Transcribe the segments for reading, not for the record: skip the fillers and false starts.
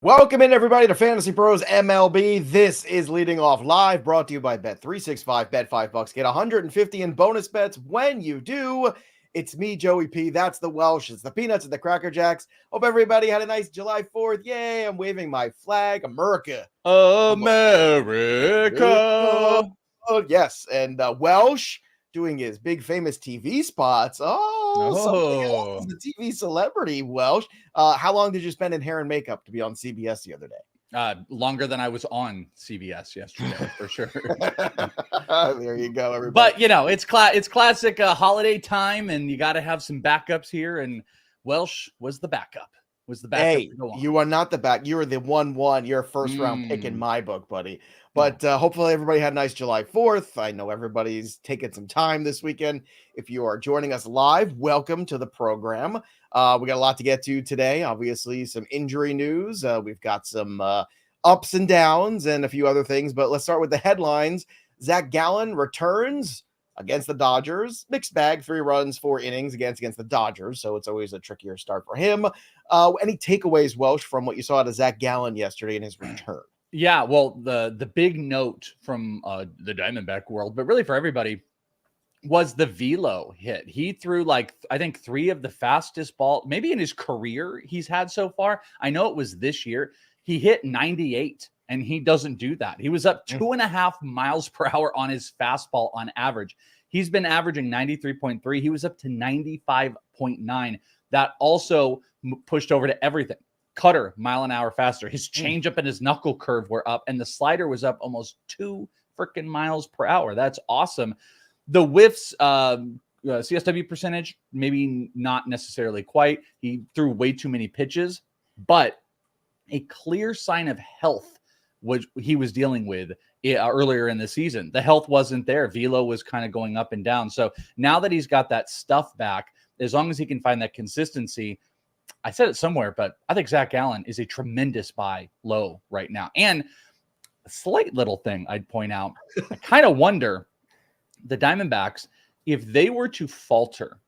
Welcome in, everybody, to Fantasy Pros MLB. This is Leading Off Live, brought to you by Bet365. Bet $5, get 150 in bonus bets when you do. It's me, Joey P. That's the Welsh. It's the Peanuts and the Cracker Jacks. Hope everybody had a nice July 4th. Yay, I'm waving my flag. America. America. Oh, yes. And Welsh doing his big famous TV spots. Something else. The TV celebrity, Welsh. How long did you spend in hair and makeup to be on CBS the other day? Longer than I was on CBS yesterday, for sure. There you go, everybody. But, it's classic holiday time, and you got to have some backups here, and Welsh was the backup. Hey, you are not the back. You are the 1-1. You're a first-round pick in my book, buddy. But hopefully everybody had a nice July 4th. I know everybody's taking some time this weekend. If you are joining us live, welcome to the program. We got a lot to get to today. Obviously, some injury news. We've got some ups and downs and a few other things. But let's start with the headlines. Zach Gallen returns against the Dodgers. Mixed bag, 3 runs, 4 innings against the Dodgers. So it's always a trickier start for him. Any takeaways, Welsh, from what you saw out of Zach Gallen yesterday in his return? Yeah, well, the big note from the Diamondback world, but really for everybody, was the velo hit. He threw I think 3 of the fastest ball, maybe in his career he's had so far. I know it was this year. He hit 98, and he doesn't do that. He was up 2.5 miles per hour on his fastball on average. He's been averaging 93.3. He was up to 95.9. That also pushed over to everything. Cutter, mile an hour faster. His changeup and his knuckle curve were up, and the slider was up almost 2 freaking miles per hour. That's awesome. The whiffs, CSW percentage, maybe not necessarily quite. He threw way too many pitches, but a clear sign of health, which he was dealing with earlier in the season. The health wasn't there. Velo was kind of going up and down. So now that he's got that stuff back, as long as he can find that consistency, I said it somewhere, but I think Zach Gallen is a tremendous buy low right now. And a slight little thing I'd point out, I kind of wonder the Diamondbacks, if they were to falter,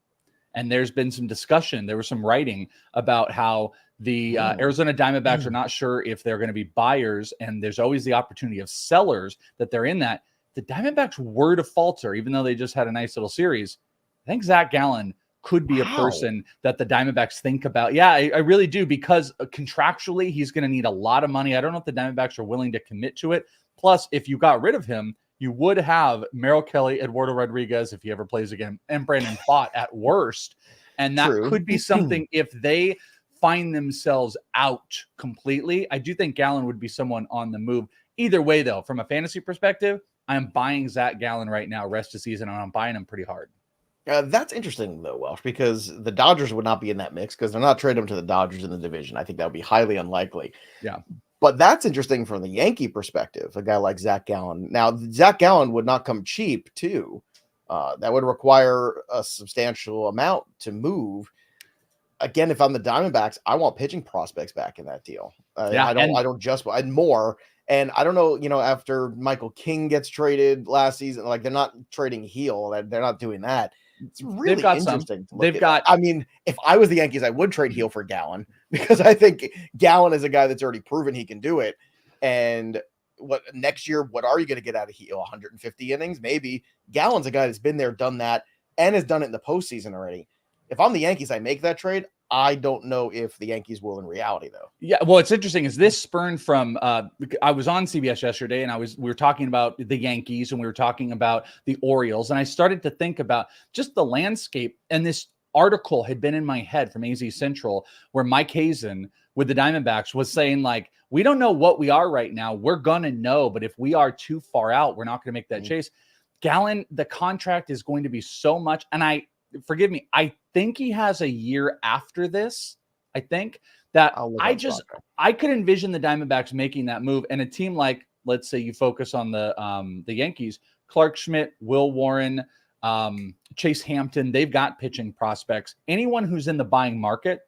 and there's been some discussion, there was some writing about how the Arizona Diamondbacks are not sure if they're going to be buyers, and there's always the opportunity of sellers that they're in that. The Diamondbacks were to falter, even though they just had a nice little series. I think Zach Gallen could be a person that the Diamondbacks think about. Yeah, I really do, because contractually he's going to need a lot of money. I don't know if the Diamondbacks are willing to commit to it. Plus, if you got rid of him, you would have Merrill Kelly, Eduardo Rodriguez, if he ever plays again, and Brandon Pfaadt at worst. And that could be something if they find themselves out completely. I do think Gallen would be someone on the move. Either way, though, from a fantasy perspective, I'm buying Zach Gallen right now, rest of season, and I'm buying him pretty hard. That's interesting, though, Welsh, because the Dodgers would not be in that mix because they're not trading him to the Dodgers in the division. I think that would be highly unlikely. Yeah. But that's interesting from the Yankee perspective, a guy like Zach Gallen. Now, Zach Gallen would not come cheap, too. That would require a substantial amount to move. Again, if I'm the Diamondbacks, I want pitching prospects back in that deal. I don't just and more. And I don't know, after Michael King gets traded last season, they're not trading heel. They're not doing that. It's really interesting to look at. I mean, if I was the Yankees, I would trade heel for Gallen because I think Gallen is a guy that's already proven he can do it. And next year, what are you going to get out of heel? 150 innings? Maybe. Gallen's a guy that's been there, done that, and has done it in the postseason already. If I'm the Yankees, I make that trade. I don't know if the Yankees will in reality, though. Yeah, well, it's interesting. Is this spurned from? I was on CBS yesterday, and we were talking about the Yankees, and we were talking about the Orioles, and I started to think about just the landscape. And this article had been in my head from AZ Central, where Mike Hazen with the Diamondbacks was saying, we don't know what we are right now. We're gonna know, but if we are too far out, we're not going to make that chase. Gallen, the contract is going to be so much, and forgive me, I think he has a year after this. I think that I could envision the Diamondbacks making that move, and a team like, let's say you focus on the Yankees, Clark Schmidt, Will Warren, Chase Hampton, they've got pitching prospects. Anyone who's in the buying market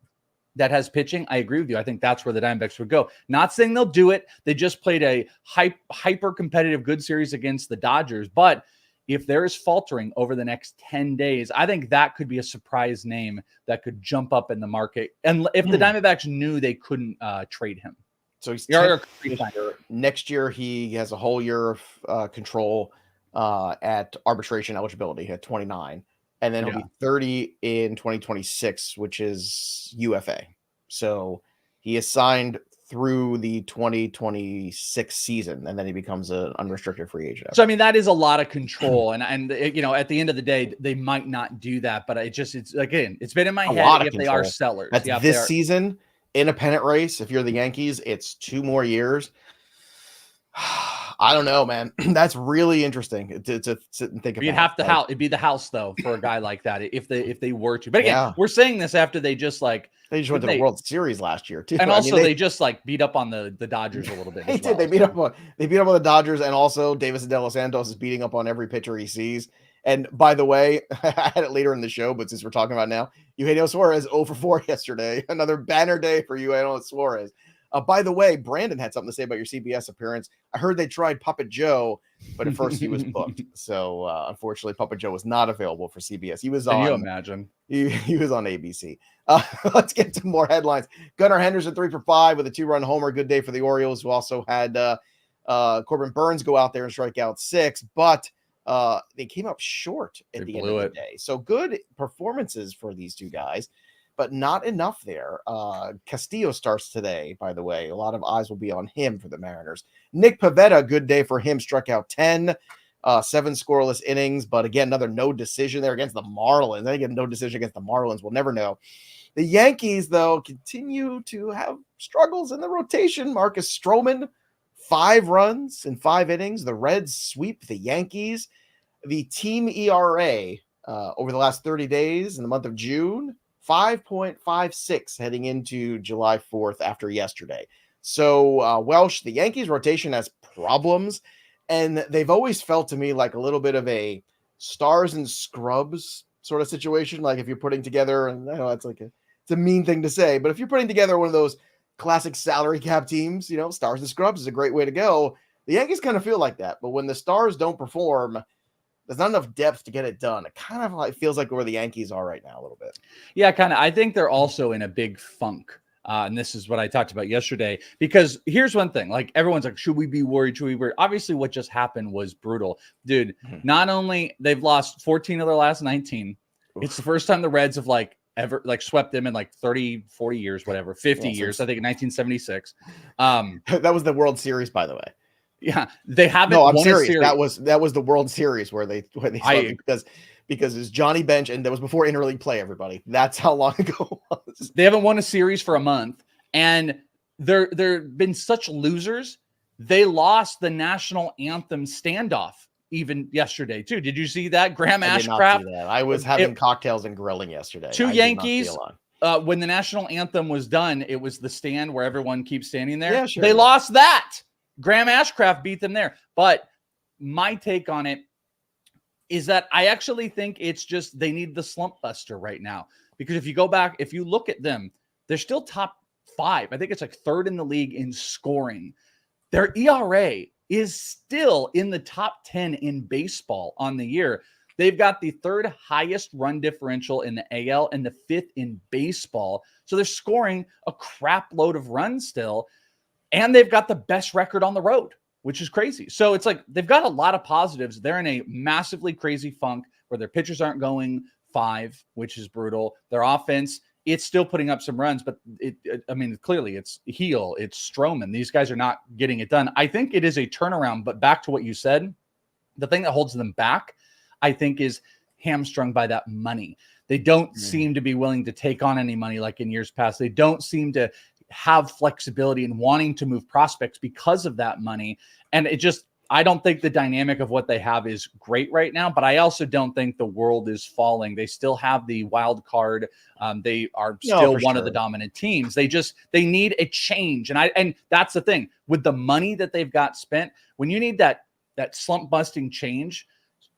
that has pitching, I agree with you. I think that's where the Diamondbacks would go. Not saying they'll do it. They just played a hyper competitive good series against the Dodgers, but if there is faltering over the next 10 days, I think that could be a surprise name that could jump up in the market. And if the Diamondbacks knew they couldn't trade him. So he's You're 10th this year. Next year, he has a whole year of control at arbitration eligibility at 29. And then he'll be 30 in 2026, which is UFA. So he is signed through the 2026 season, and then he becomes an unrestricted free agent. So, I mean, that is a lot of control. And you know, at the end of the day, they might not do that. But it's again, it's been in my head if they are sellers. That's this season in a pennant race. If you're the Yankees, it's 2 more years. I don't know, man. That's really interesting to sit and think about. You'd have to it'd be the house though for a guy like that if they were to. But again, we're saying this after they just went to the World Series last year too, and also they just beat up on the Dodgers a little bit. They did. They beat up on the Dodgers, and also Davis De Los Santos is beating up on every pitcher he sees. And by the way, I had it later in the show, but since we're talking about now, Eugenio Suarez 0 for 4 yesterday. Another banner day for Eugenio Suarez. By the way, Brandon had something to say about your CBS appearance. I heard they tried Puppet Joe, but at first he was booked. So unfortunately, Puppet Joe was not available for CBS. He was on. Can you imagine? He was on ABC. Let's get to more headlines. Gunnar Henderson 3 for 5 with a 2-run homer. Good day for the Orioles, who also had Corbin Burns go out there and strike out 6, but they came up short at the end of the day. So good performances for these two guys, but not enough there. Castillo starts today, by the way. A lot of eyes will be on him for the Mariners. Nick Pivetta, good day for him, struck out 10, 7 scoreless innings, but again, another no decision there against the Marlins. I think no decision against the Marlins. We'll never know. The Yankees, though, continue to have struggles in the rotation. Marcus Stroman, 5 runs in 5 innings. The Reds sweep the Yankees. The team ERA over the last 30 days in the month of June, 5.56 heading into July 4th after yesterday. So, Welsh, the Yankees rotation has problems, and they've always felt to me like a little bit of a stars and scrubs sort of situation. Like if you're putting together, and I know it's a mean thing to say, but if you're putting together one of those classic salary cap teams, stars and scrubs is a great way to go. The Yankees kind of feel like that, but when the stars don't perform, there's not enough depth to get it done. It kind of feels like where the Yankees are right now a little bit. Yeah, kind of. I think they're also in a big funk. And this is what I talked about yesterday, because here's one thing, everyone's like, should we be worried? Should we be worried? Obviously what just happened was brutal, dude. Not only they've lost 14 of their last 19. Oof. It's the first time the Reds have ever swept them in 30, 40 years, whatever, 50 years. I think in 1976. That was the World Series, by the way. Yeah, they haven't. No, I'm serious. That was the World Series where they because it's Johnny Bench, and that was before interleague play. Everybody, that's how long ago it was. They haven't won a series for a month, and they've been such losers. They lost the national anthem standoff even yesterday too. Did you see that? Graham Ashcraft. I was having cocktails and grilling yesterday. 2 Yankees. When the national anthem was done, it was the stand where everyone keeps standing there. Yeah, sure. They lost that. Graham Ashcraft beat them there. But my take on it is that I actually think it's just they need the slump buster right now. Because if you go back, if you look at them, they're still top 5. I think it's 3rd in the league in scoring. Their ERA is still in the top 10 in baseball on the year. They've got the 3rd highest run differential in the AL and the 5th in baseball. So they're scoring a crap load of runs still. And they've got the best record on the road, which is crazy. So it's they've got a lot of positives. They're in a massively crazy funk where their pitchers aren't going 5, which is brutal. Their offense, it's still putting up some runs, but clearly it's Heel, it's Stroman. These guys are not getting it done. I think it is a turnaround, but back to what you said, the thing that holds them back, I think, is hamstrung by that money. They don't seem to be willing to take on any money like in years past. They don't seem to have flexibility in wanting to move prospects because of that money. And I don't think the dynamic of what they have is great right now, but I also don't think the world is falling. They still have the wild card. They are still one of the dominant teams. They need a change. And that's the thing with the money that they've got spent, when you need that slump busting change,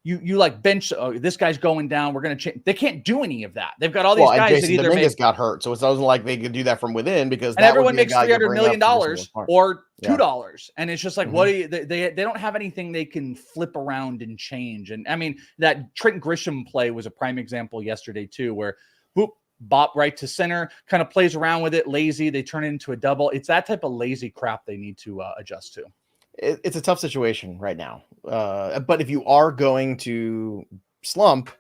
you bench, this guy's going down, we're going to change. They can't do any of that. They've got all these guys Jason that either got hurt, so it wasn't like they could do that from within, because and everyone makes $300 million or $2. And it's just what do you, they don't have anything they can flip around and change. And I mean, that Trent Grisham play was a prime example yesterday too, where bop right to center, kind of plays around with it, lazy. They turn it into a double. It's that type of lazy crap they need to adjust to. It's a tough situation right now. But if you are going to slump,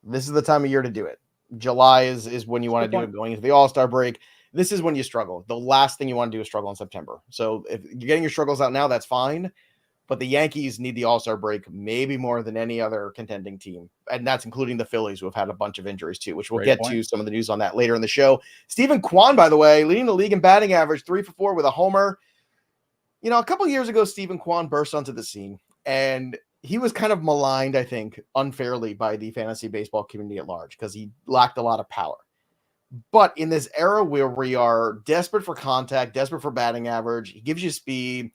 this is the time of year to do it. July is when you want to do it going into the All-Star break. This is when you struggle. The last thing you want to do is struggle in September. So if you're getting your struggles out now, that's fine. But the Yankees need the All-Star break maybe more than any other contending team. And that's including the Phillies, who have had a bunch of injuries too, which we'll get to some of the news on that later in the show. Stephen Kwan, by the way, leading the league in batting average, 3 for 4 with a homer. You know, a couple of years ago, Stephen Kwan burst onto the scene, and he was kind of maligned, I think, unfairly by the fantasy baseball community at large because he lacked a lot of power. But in this era where we are desperate for contact, desperate for batting average, he gives you speed.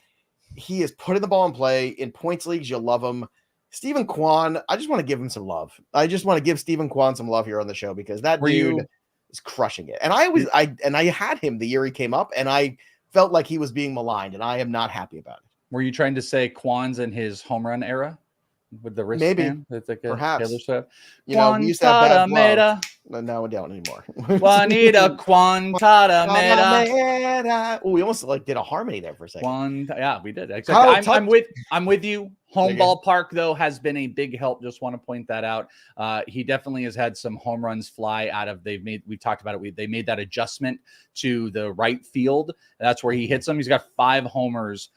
He is putting the ball in play. In points leagues, you'll love him. Stephen Kwan, I just want to give him some love. I just want to give Stephen Kwan some love here on the show because that dude is crushing it. And I had him the year he came up, and I felt like he was being maligned, and I am not happy about it. Were you trying to say Kwan's in his home run era with the wristband? Maybe, perhaps. You know, we used to have bad glove. No, we don't anymore. Juanita Quantada Meta. Oh, we almost did a harmony there for a second. Yeah, we did. Exactly. I'm with you. Home ballpark, though, has been a big help. Just want to point that out. He definitely has had some home runs fly out of. We've talked about it. They made that adjustment to the right field. That's where he hits them. He's got 5 homers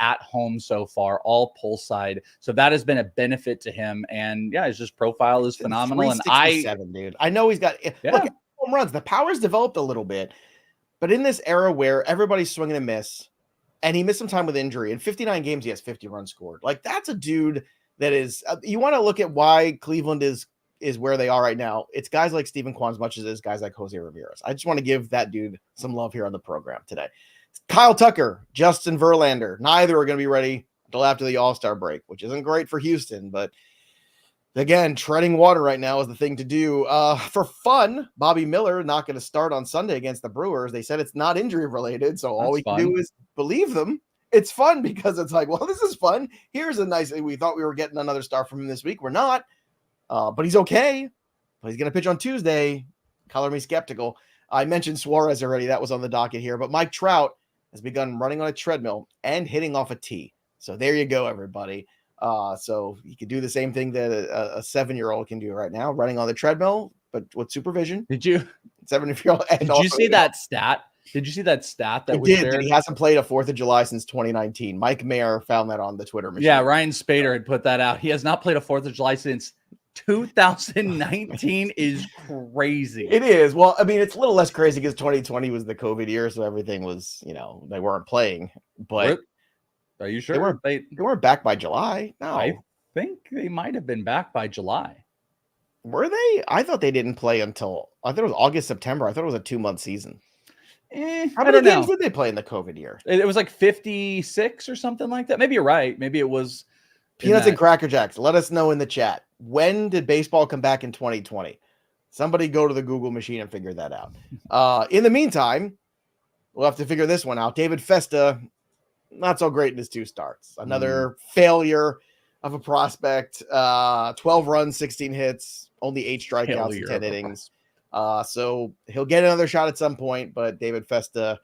at home so far, all pull side. So that has been a benefit to him. And yeah, his just profile is phenomenal. And dude, I know he's got look, home runs. The power's developed a little bit, but in this era where everybody's swinging and miss, and he missed some time with injury. In 59 games, he has 50 runs scored. Like, that's a dude that is. You want to look at why Cleveland is where they are right now. It's guys like Stephen Kwan as much as it is guys like Jose Ramirez. I just want to give that dude some love here on the program today. Kyle Tucker, Justin Verlander, neither are going to be ready until after the All-Star break, which isn't great for Houston. But again, treading water right now is the thing to do. For fun, Bobby Miller not going to start on Sunday against the Brewers. They said it's not injury related, so all we can do is believe them. It's fun because it's like, well, this is fun. Here's a nice. We thought we were getting another start from him this week. We're not, but he's okay. But he's going to pitch on Tuesday. Color me skeptical. I mentioned Suarez already. That was on the docket here. But Mike Trout has begun running on a treadmill and hitting off a tee. So there you go, everybody. So you can do the same thing that a 7-year-old can do right now, running on the treadmill, but with supervision. Did you? 7-year-old. Did you see that stat? Did you see that stat that was shared? He hasn't played a 4th of July since 2019. Mike Mayer found that on the Twitter machine. Yeah, Ryan Spader had put that out. He has not played a 4th of July since 2019 is crazy. It is. Well, I mean, it's a little less crazy because 2020 was the COVID year, so everything was, they weren't playing. But are you sure they weren't back by July? No, I think they might have been back by July. Were they? I thought they didn't play until it was August, September. I thought it was a 2-month season. How many games did they play in the COVID year? It was like 56 or something like that. Maybe you're right. Maybe it was Peanuts and Cracker Jacks. Let us know in the chat. When did baseball come back in 2020? Somebody go to the Google machine and figure that out. In the meantime, we'll have to figure this one out. David Festa, not so great in his 2 starts. Another failure of a prospect. 12 runs, 16 hits, only 8 strikeouts in 10 innings. So he'll get another shot at some point, but David Festa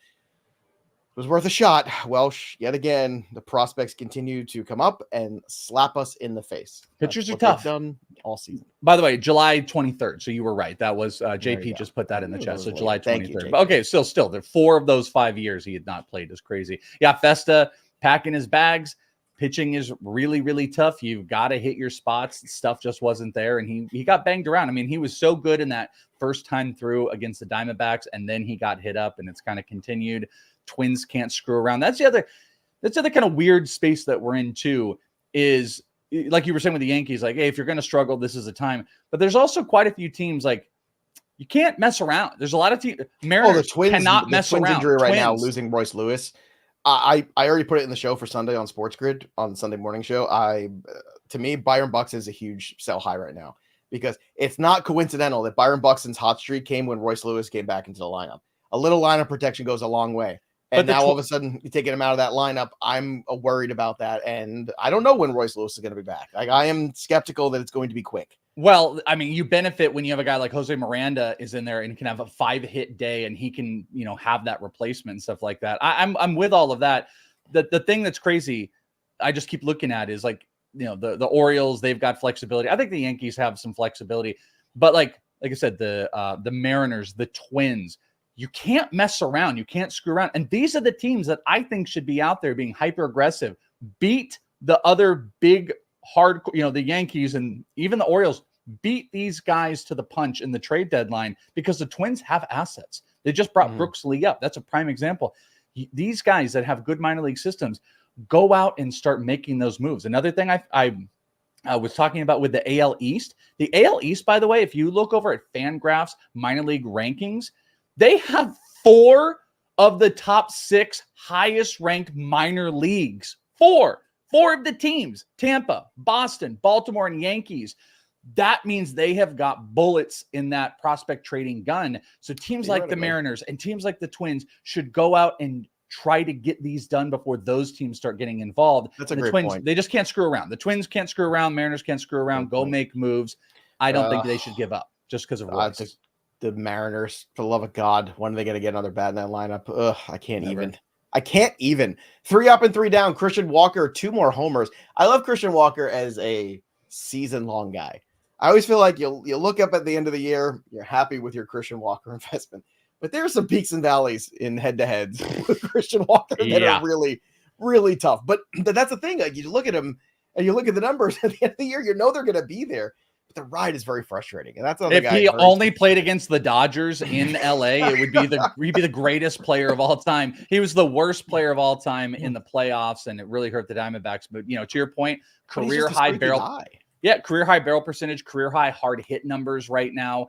was worth a shot. Welsh, yet again, the prospects continue to come up and slap us in the face. Pitchers are tough. Done all season. By the way, July 23rd. So you were right. That was JP just put that in the chat. So July 23rd. But okay, still, the 4 of those 5 years he had not played is crazy. Yeah, Festa packing his bags. Pitching is really, really tough. You've got to hit your spots. Stuff just wasn't there, and he got banged around. I mean, he was so good in that first time through against the Diamondbacks, and then he got hit up, and it's kind of continued. Twins can't screw around. That's the other kind of weird space that we're in too, is like you were saying with the Yankees, like, hey, if you're going to struggle, this is the time. But there's also quite a few teams like you can't mess around. There's a lot of teams. Mariners the Twins cannot mess Twins around. Injury right now, losing Royce Lewis. I already put it in the show for Sunday on Sports Grid on the Sunday morning show. To me, Byron Buxton is a huge sell high right now because it's not coincidental that Byron Buxton's hot streak came when Royce Lewis came back into the lineup. A little lineup protection goes a long way. And now all of a sudden you're taking him out of that lineup. I'm worried about that. And I don't know when Royce Lewis is going to be back. I am skeptical that it's going to be quick. Well, I mean, you benefit when you have a guy like Jose Miranda is in there and can have a 5-hit day and he can, have that replacement and stuff like that. I'm with all of that. The thing that's crazy, I just keep looking at is like, the Orioles, they've got flexibility. I think the Yankees have some flexibility, but like I said, the Mariners, the Twins, you can't mess around. You can't screw around. And these are the teams that I think should be out there being hyper aggressive, beat the other big hard, the Yankees and even the Orioles, beat these guys to the punch in the trade deadline because the Twins have assets. They just brought Brooks Lee up. That's a prime example. These guys that have good minor league systems go out and start making those moves. Another thing I was talking about with the AL East. The AL East, by the way, if you look over at FanGraphs minor league rankings, they have 4 of the top 6 highest ranked minor leagues. 4 of the teams, Tampa, Boston, Baltimore, and Yankees. That means they have got bullets in that prospect trading gun. So teams like the Mariners and teams like the Twins should go out and try to get these done before those teams start getting involved. That's a the great Twins, point. They just can't screw around. The Twins can't screw around. Mariners can't screw around. Go make moves. I don't think they should give up just because of Royce. The Mariners, for the love of God, when are they going to get another bat in that lineup? Ugh, I can't even. 3 up and 3 down. Christian Walker, 2 more homers. I love Christian Walker as a season-long guy. I always feel like you'll look up at the end of the year, you're happy with your Christian Walker investment. But there's some peaks and valleys in head-to-heads with Christian Walker that are really, really tough. But that's the thing. Like, you look at him and you look at the numbers at the end of the year, they're going to be there. But the ride is very frustrating. And that's if he only played against the Dodgers in LA, it would be he'd be the greatest player of all time. He was the worst player of all time in the playoffs, and it really hurt the Diamondbacks. But to your point, career high barrel. Guy. Yeah, career high barrel percentage, career high hard hit numbers right now.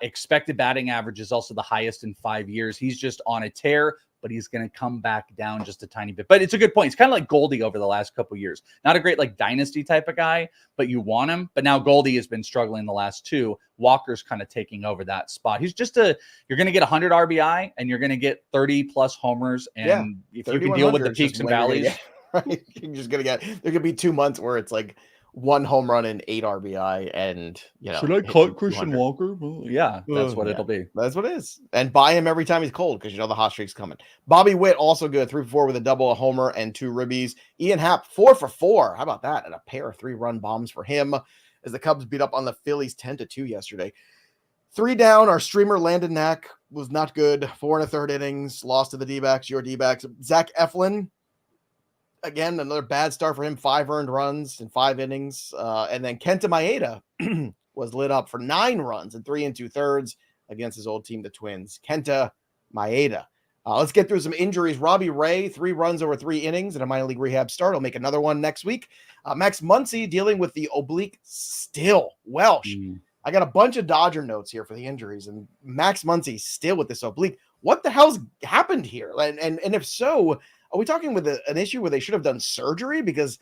Expected batting average is also the highest in 5 years. He's just on a tear, but he's going to come back down just a tiny bit. But it's a good point. It's kind of like Goldie over the last couple of years. Not a great like dynasty type of guy, but you want him. But now Goldie has been struggling the last 2. Walker's kind of taking over that spot. He's just you're going to get 100 RBI and you're going to get 30 plus homers. And if you can deal with the peaks and valleys, right? You're just going to there could be 2 months where it's like 1 home run and 8 RBI, and should I cut Christian Walker? Well, yeah, that's what it'll be. That's what it is. And buy him every time he's cold because the hot streak's coming. Bobby Witt also good, 3 for 4 with a double, a homer, and 2 ribbies. Ian Happ 4 for 4. How about that? And a pair of 3-run bombs for him as the Cubs beat up on the Phillies 10-2 yesterday. 3 down. Our streamer Landon Knack was not good. 4 1/3 innings, lost to the D-backs. Your D-backs. Zach Eflin. Again, another bad start for him. 5 earned runs in 5 innings. And then Kenta Maeda was lit up for 9 runs and 3 2/3 against his old team, the Twins. Kenta Maeda. Let's get through some injuries. Robbie Ray, 3 runs over 3 innings in a minor league rehab start. He'll make another one next week. Max Muncy dealing with the oblique still. Welsh. I got a bunch of Dodger notes here for the injuries, and Max Muncy still with this oblique. What the hell's happened here? And if so, are we talking with an issue where they should have done surgery? Because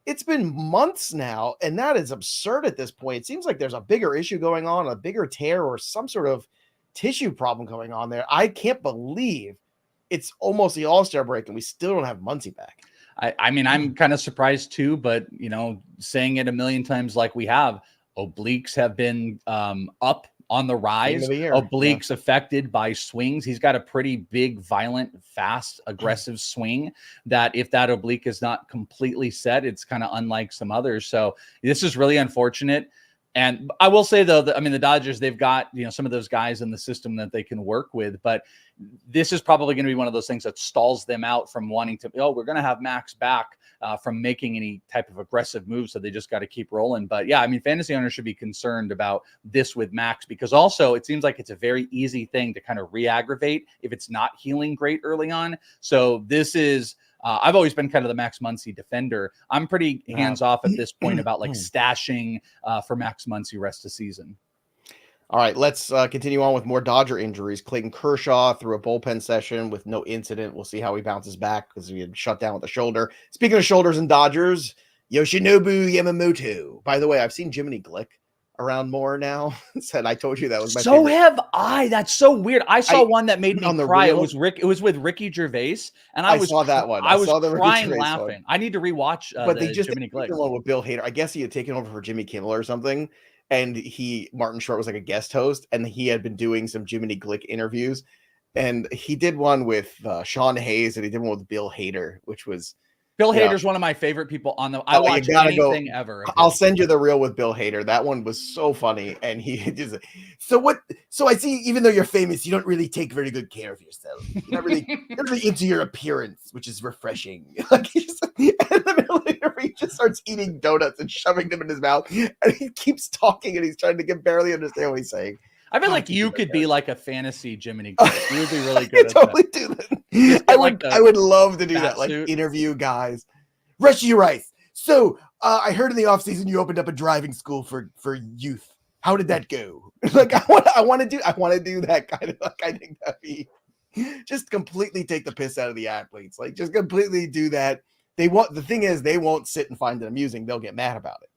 it's been months now, and that is absurd at this point. It seems like there's a bigger issue going on, a bigger tear or some sort of tissue problem going on there. I can't believe it's almost the All-Star break, and we still don't have Muncy back. I mean, I'm kind of surprised too, but, saying it a million times like we have, obliques have been up on the rise. Obliques affected by swings. He's got a pretty big, violent, fast, aggressive swing that if that oblique is not completely set, it's kind of unlike some others. So this is really unfortunate. And I will say, though, that, the Dodgers, they've got, some of those guys in the system that they can work with. But this is probably going to be one of those things that stalls them out from wanting to, we're going to have Max back from making any type of aggressive moves. So they just got to keep rolling. But yeah, fantasy owners should be concerned about this with Max, because also it seems like it's a very easy thing to kind of re-aggravate if it's not healing great early on. So this is, I've always been kind of the Max Muncy defender. I'm pretty hands-off at this point about like stashing for Max Muncy rest of season. All right, let's continue on with more Dodger injuries. Clayton Kershaw through a bullpen session with no incident. We'll see how he bounces back because he had shut down with the shoulder. Speaking of shoulders and Dodgers, Yoshinobu Yamamoto. By the way, I've seen Jiminy Glick around more now. Said I told you that was my favorite. Have I. That's so weird. I saw one that made me cry. It was with Ricky Gervais, and I saw that one. I was crying laughing. One. I need to rewatch. But they just Jiminy Glick one with Bill Hader. I guess he had taken over for Jimmy Kimmel or something. and Martin Short was like a guest host, and he had been doing some Jiminy Glick interviews, and he did one with Sean Hayes, and he did one with Bill Hader, which was Bill Hader's one of my favorite people on the. I watch anything ever. I'll send you the reel with Bill Hader. That one was so funny, and he just So I see, even though you're famous, you don't really take very good care of yourself. You're not really into your appearance, which is refreshing. Like in the middle of the interview, he just starts eating donuts and shoving them in his mouth, and he keeps talking, and he's trying to barely understand what he's saying. I feel like you could be like a fantasy Jiminy Glick. You would be really good at totally that. Do that. I would love to do that. Like interview guys. Rushy Rice. So I heard in the offseason you opened up a driving school for youth. How did that go? Like I want to do that kind of, like, I think that'd be just completely take the piss out of the athletes. Like just completely do that. The thing is they won't sit and find it amusing. They'll get mad about it.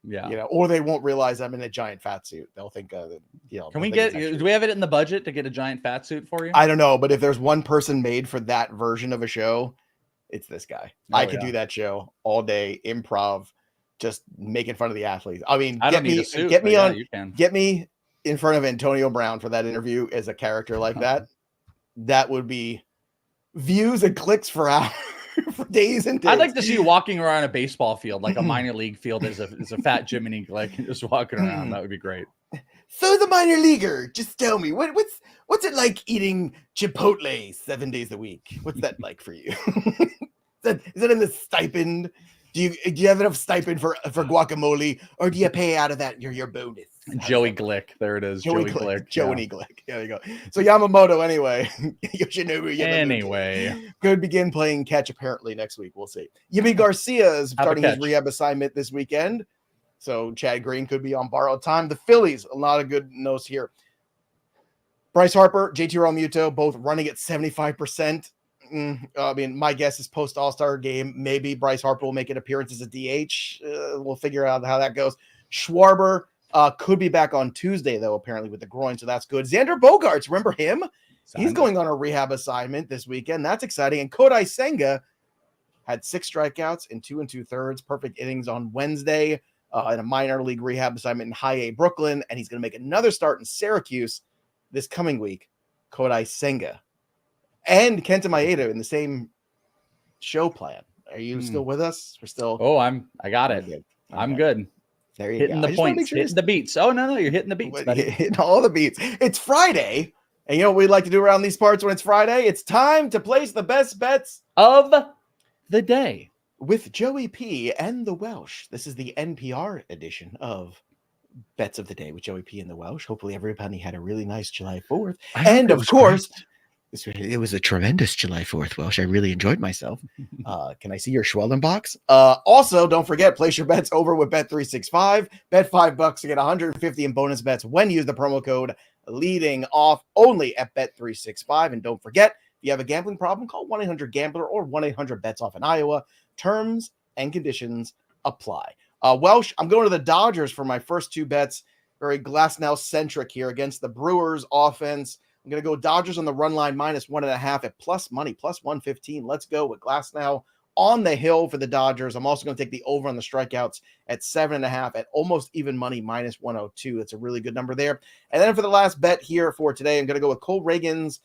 Yeah. Or they won't realize I'm in a giant fat suit. They'll think do we have it in the budget to get a giant fat suit for you? I don't know, but if there's one person made for that version of a show, it's this guy. I could do that show all day, improv, just making fun of the athletes. I mean, get me in front of Antonio Brown for that interview as a character like that. That would be views and clicks for hours. For days and days. I'd like to see you walking around a baseball field, like a minor league field, as a fat Jiminy Glick, just walking around. That would be great. So the minor leaguer, just tell me, what's it like eating Chipotle 7 days a week? What's that like for you? Is that in the stipend? Do you have enough stipend for guacamole, or do you pay out of that your bonus? Joey Glick, there it is. Joey Glick. Joey Glick. There you go. So Yamamoto, anyway. Yoshinobu. Anyway, could begin playing catch apparently next week. We'll see. Yimi Garcia is starting his rehab assignment this weekend, so Chad Green could be on borrowed time. The Phillies, a lot of good news here. Bryce Harper, JT Realmuto, both running at 75%. I mean, my guess is post All-Star game, maybe Bryce Harper will make an appearance as a DH. We'll figure out how that goes. Schwarber could be back on Tuesday, though, apparently with the groin, so that's good. Xander Bogaerts, remember him? He's going on a rehab assignment this weekend. That's exciting. And Kodai Senga had 6 strikeouts in 2 2/3, perfect innings on Wednesday in a minor league rehab assignment in High A, Brooklyn, and he's going to make another start in Syracuse this coming week. Kodai Senga. And Kenta Maeda in the same show plan. Are you still with us? We're still. Oh, I got it. Good. I'm good. There you hitting go. The points, hitting the beats. Oh no, you're hitting the beats. Hitting all the beats. It's Friday, and you know what we like to do around these parts when it's Friday? It's time to place the best bets of the day with Joey P and the Welsh. This is the NPR edition of Bets of the Day with Joey P and the Welsh. Hopefully, everybody had a really nice July 4th, and of course. It was a tremendous July 4th, Welsh. I really enjoyed myself. Can I see your Schwellen box? Also, don't forget, place your bets over with Bet365. Bet $5 to get 150 in bonus bets when you use the promo code leading off only at Bet365. And don't forget, if you have a gambling problem, call 1-800-GAMBLER or 1-800-BETS-OFF in Iowa. Terms and conditions apply. Welsh, I'm going to the Dodgers for my first 2 bets. Very Glasnow-centric here against the Brewers offense. I'm going to go Dodgers on the run line -1.5 at plus money, plus 115. Let's go with Glasnow on the hill for the Dodgers. I'm also going to take the over on the strikeouts at 7.5 at almost even money, -102. That's a really good number there. And then for the last bet here for today, I'm going to go with Cole Reagans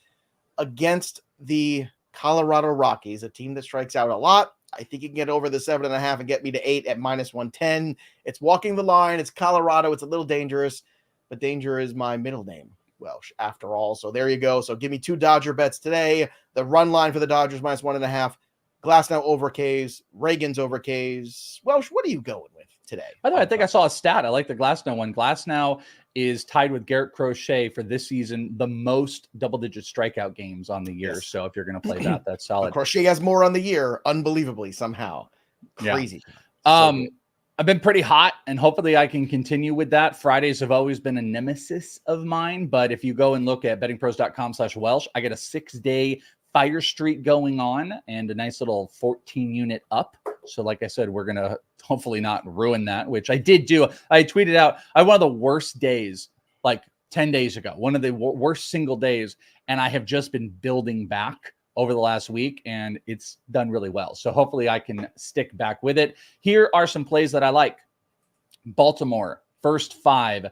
against the Colorado Rockies, a team that strikes out a lot. I think you can get over the 7.5 and get me to 8 at -110. It's walking the line. It's Colorado. It's a little dangerous, but danger is my middle name. Welsh, after all. So there you go. So give me 2 Dodger bets today. The run line for the Dodgers -1.5. Glasnow over K's. Reagans over K's. Welsh, what are you going with today? By the way, I think I saw a stat. I like the Glasnow one. Glasnow is tied with Garrett Crochet for this season, the most double-digit strikeout games on the year. Yes. So if you're going to play that, that's solid. Crochet has more on the year, unbelievably, somehow. Crazy. Yeah. I've been pretty hot, and hopefully I can continue with that. Fridays have always been a nemesis of mine, but if you go and look at bettingpros.com/Welsh, I get a 6-day fire streak going on and a nice little 14-unit up. So like I said, we're going to hopefully not ruin that, which I did do. I tweeted out, I had one of the worst days, like 10 days ago, one of the worst single days, and I have just been building back over the last week, and it's done really well. So hopefully I can stick back with it. Here are some plays that I like. Baltimore first 5.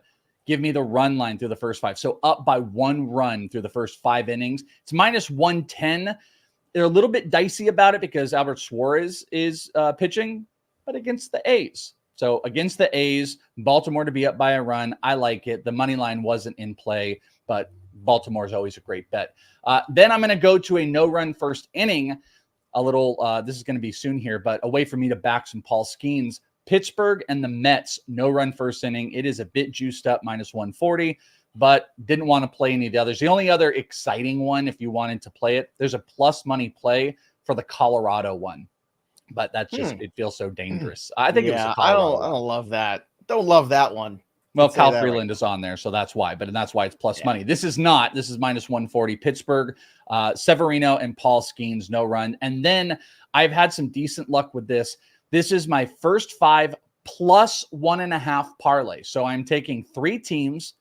Give me the run line through the first 5. So up by 1 run through the first 5 innings. It's minus 110. They're a little bit dicey about it because Albert Suarez is pitching, but against the A's. So against the A's, Baltimore to be up by a run. I like it. The money line wasn't in play, but Baltimore is always a great bet. Then I'm going to go to a no-run first inning. A little, this is going to be soon here, but a way for me to back some Paul Skeens. Pittsburgh and the Mets, no-run first inning. It is a bit juiced up, minus 140, but didn't want to play any of the others. The only other exciting one, if you wanted to play it, there's a plus money play for the Colorado one, but that's just, it feels so dangerous. I think it was a Colorado I don't love that. Don't love that one. Well, Cal Freeland is on there, so that's why. But that's why it's plus money. This is not. This is minus 140. Pittsburgh, Severino, and Paul Skeens, no run. And then I've had some decent luck with this. This is my first 5 plus 1.5 parlay. So I'm taking 3 teams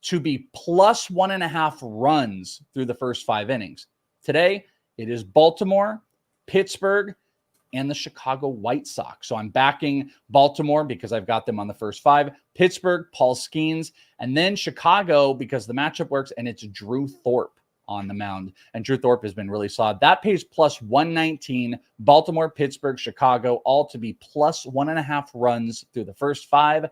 to be plus 1.5 runs through the first 5 innings. Today, it is Baltimore, Pittsburgh, and the Chicago White Sox. So I'm backing Baltimore because I've got them on the first 5, Pittsburgh, Paul Skeens, and then Chicago because the matchup works, and it's Drew Thorpe on the mound. And Drew Thorpe has been really solid. That pays plus 119, Baltimore, Pittsburgh, Chicago, all to be plus 1.5 runs through the first 5.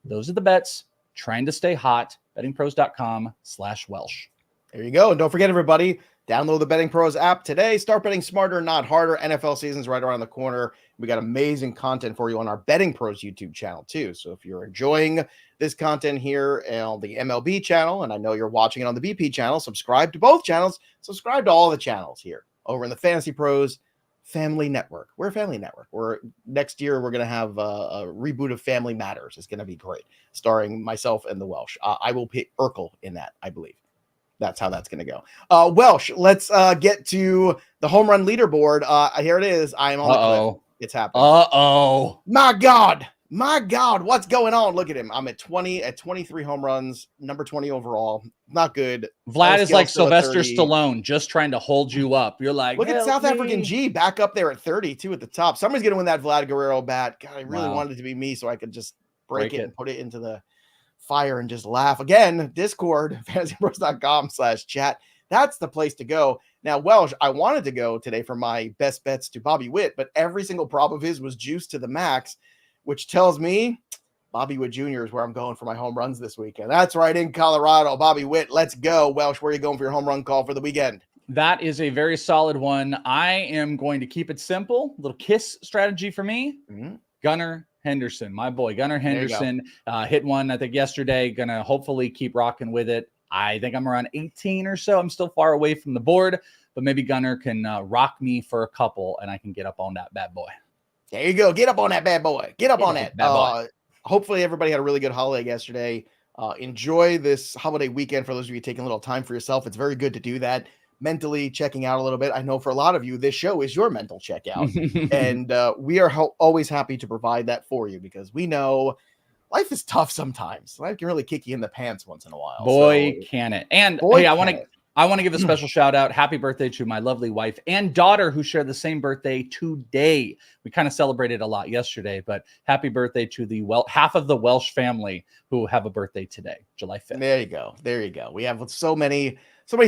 Those are the bets. Trying to stay hot. bettingpros.com/Welsh. There you go. And don't forget, everybody, download the Betting Pros app today. Start betting smarter, not harder. NFL season's right around the corner. We got amazing content for you on our Betting Pros YouTube channel, too. So if you're enjoying this content here on the MLB channel, and I know you're watching it on the BP channel, subscribe to both channels. Subscribe to all the channels here over in the Fantasy Pros Family Network. We're a family network. Next year, we're going to have a reboot of Family Matters. It's going to be great, starring myself and the Welsh. I will pick Urkel in that, I believe. That's how that's going to go. Welsh, let's get to the home run leaderboard. Here it is. I am on the cliff. It's happening. My God, what's going on? Look at him. I'm at 23 home runs, number 20 overall. Not good. Vlad is like Sylvester Stallone, just trying to hold you up. You're like, look at South African G back up there at 32 at the top. Somebody's going to win that Vlad Guerrero bat. God, I really wanted it to be me so I could just break it and put it into the fire and just laugh. Again, Discord, fantasypros.com/chat. That's the place to go. Now, Welsh, I wanted to go today for my best bets to Bobby Witt, but every single prop of his was juiced to the max, which tells me Bobby Witt Jr. is where I'm going for my home runs this weekend. That's right, in Colorado. Bobby Witt, let's go. Welsh, where are you going for your home run call for the weekend? That is a very solid one. I am going to keep it simple. A little kiss strategy for me. Gunnar Henderson, my boy, Gunnar Henderson, hit one, I think, yesterday. Gonna hopefully keep rocking with it. I think I'm around 18 or so. I'm still far away from the board, but maybe Gunnar can rock me for a couple, and I can get up on that bad boy. There you go. Get up on that bad boy. Get up on that. Bad boy. Hopefully everybody had a really good holiday yesterday. Enjoy this holiday weekend. For those of you taking a little time for yourself, it's very good to do that. Mentally checking out a little bit. I know for a lot of you, this show is your mental checkout. And we are always happy to provide that for you because we know life is tough sometimes. Life can really kick you in the pants once in a while. Boy, can it. And hey, I want to give a special shout out. Happy birthday to my lovely wife and daughter who share the same birthday today. We kind of celebrated a lot yesterday, but happy birthday to the half of the Welsh family who have a birthday today, July 5th. There you go. There you go. We have so many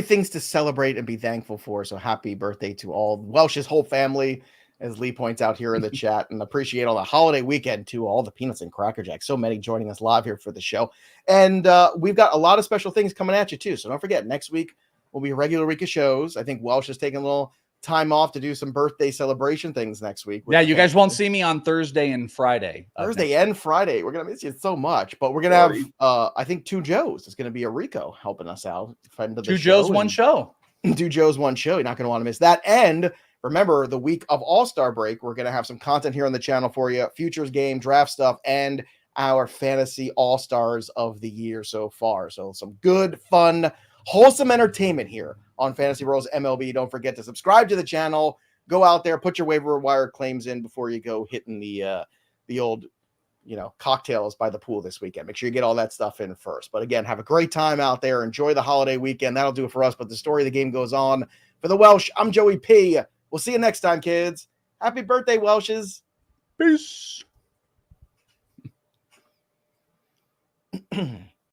things to celebrate and be thankful for. So happy birthday to all Welsh's whole family, as Lee points out here in the chat, and appreciate all the holiday weekend to all the Peanuts and Cracker Jacks. So many joining us live here for the show. And we've got a lot of special things coming at you too. So don't forget, next week will be a regular week of shows. I think Welsh is taking a little time off to do some birthday celebration things next week. Yeah, you guys won't see me on Thursday and Friday. Thursday and Friday. We're going to miss you so much, but we're going to have, I think, 2 Joes. It's going to be a Rico helping us out. Friend of the 2 Joes, 1 show. 2 Joes, 1 show. You're not going to want to miss that. And remember, the week of All-Star break, we're going to have some content here on the channel for you. Futures game, draft stuff, and our fantasy All-Stars of the year so far. So some good, fun, wholesome entertainment here on Fantasy Pros MLB. Don't forget to subscribe to the channel. Go out there, put your waiver wire claims in before you go hitting the old, cocktails by the pool this weekend. Make sure you get all that stuff in first. But again, have a great time out there. Enjoy the holiday weekend. That'll do it for us. But the story of the game goes on. For the Welsh, I'm Joey P. We'll see you next time, kids. Happy birthday, Welshes. Peace.